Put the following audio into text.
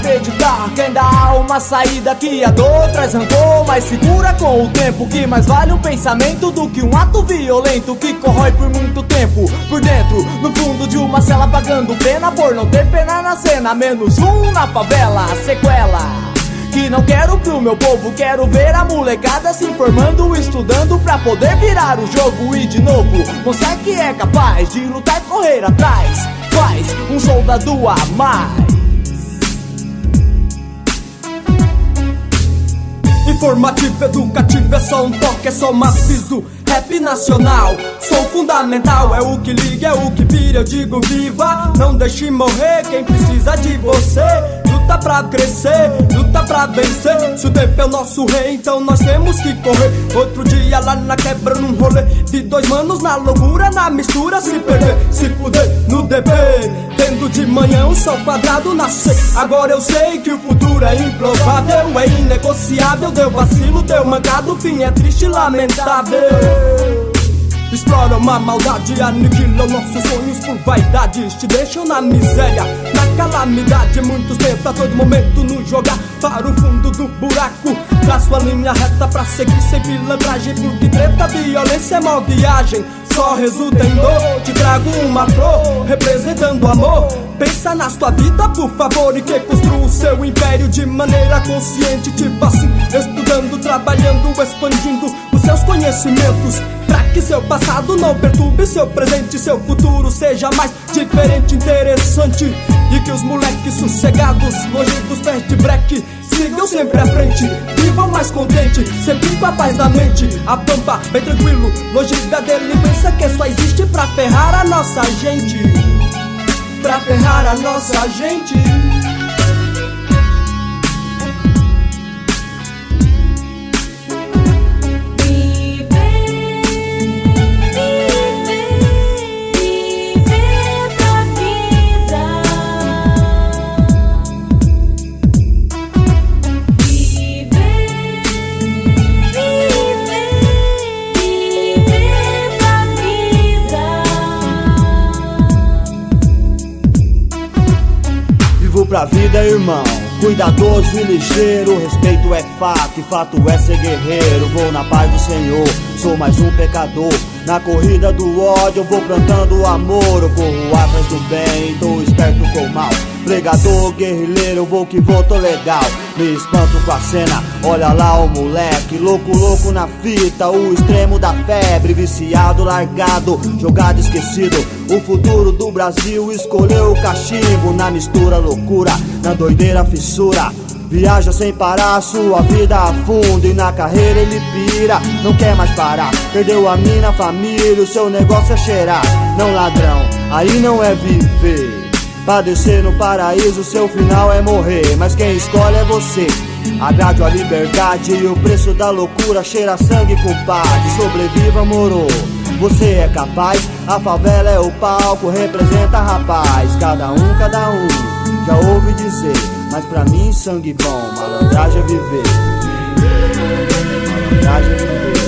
acreditar que ainda há uma saída, que a dor traz rancor, mas segura com o tempo, que mais vale um pensamento do que um ato violento que corrói por muito tempo por dentro, no fundo de uma cela, pagando pena por não ter pena na cena. Menos um na favela, sequela que não quero pro meu povo. Quero ver a molecada se informando, estudando pra poder virar o jogo e de novo mostrar que é capaz de lutar e correr atrás. Faz um soldado a mais. Informativo, educativo, é só um toque, é só um aviso. Rap nacional, som fundamental, é o que liga, é o que vira. Eu digo viva, não deixe morrer quem precisa de você. Luta pra crescer, luta pra vencer. Se o tempo é o nosso rei, então nós temos que correr. Outro dia lá na quebra, num rolê de dois manos na loucura, na mistura, se perder, se fuder no DP. Tendo de manhã um sol quadrado nascer. Agora eu sei que o futuro é improvável, é inegociável. Deu vacilo, deu mancado, o fim é triste e lamentável. Explora uma maldade, aniquila nossos sonhos por vaidades. Te deixam na miséria, na calamidade. Muitos tentam a todo momento nos jogar para o fundo do buraco. Traço a linha reta pra seguir sem pilantragem, porque treta, violência é mal viagem, só resulta em dor. Te trago uma flor representando amor. Pensa na sua vida, por favor, e que construa o seu império de maneira consciente, tipo assim, estudando, trabalhando, expandindo os seus conhecimentos, pra que seu passado não perturbe seu presente, seu futuro seja mais diferente, interessante. E que os moleques sossegados, longe dos pés de breque, sigam sempre à frente, vivam mais contente, sempre com a paz na mente. A pampa, bem tranquilo, longe da delinquência que só existe pra ferrar a nossa gente, pra ferrar a nossa gente. Pra vida, irmão, cuidadoso e ligeiro. Respeito é fato e fato é ser guerreiro. Vou na paz do Senhor, sou mais um pecador. Na corrida do ódio eu vou plantando amor. Eu corro atrás do bem, tô esperto com o mal. Pregador, guerrilheiro, eu vou que vou, tô legal. Me espanto com a cena, olha lá o moleque, louco, louco na fita, o extremo da febre, viciado, largado, jogado, esquecido. O futuro do Brasil escolheu o cachimbo, na mistura loucura, na doideira fissura. Viaja sem parar, sua vida afunda e na carreira ele pira, não quer mais parar. Perdeu a mina, a família, o seu negócio é cheirar. Não ladrão, aí não é viver. Padecer no paraíso, seu final é morrer, mas quem escolhe é você. Agrade a liberdade e o preço da loucura, cheira sangue, compadre, sobreviva, moro. Você é capaz, a favela é o palco, representa rapaz. Cada um, já ouvi dizer, mas pra mim sangue bom, malandragem é viver. Malandragem é viver.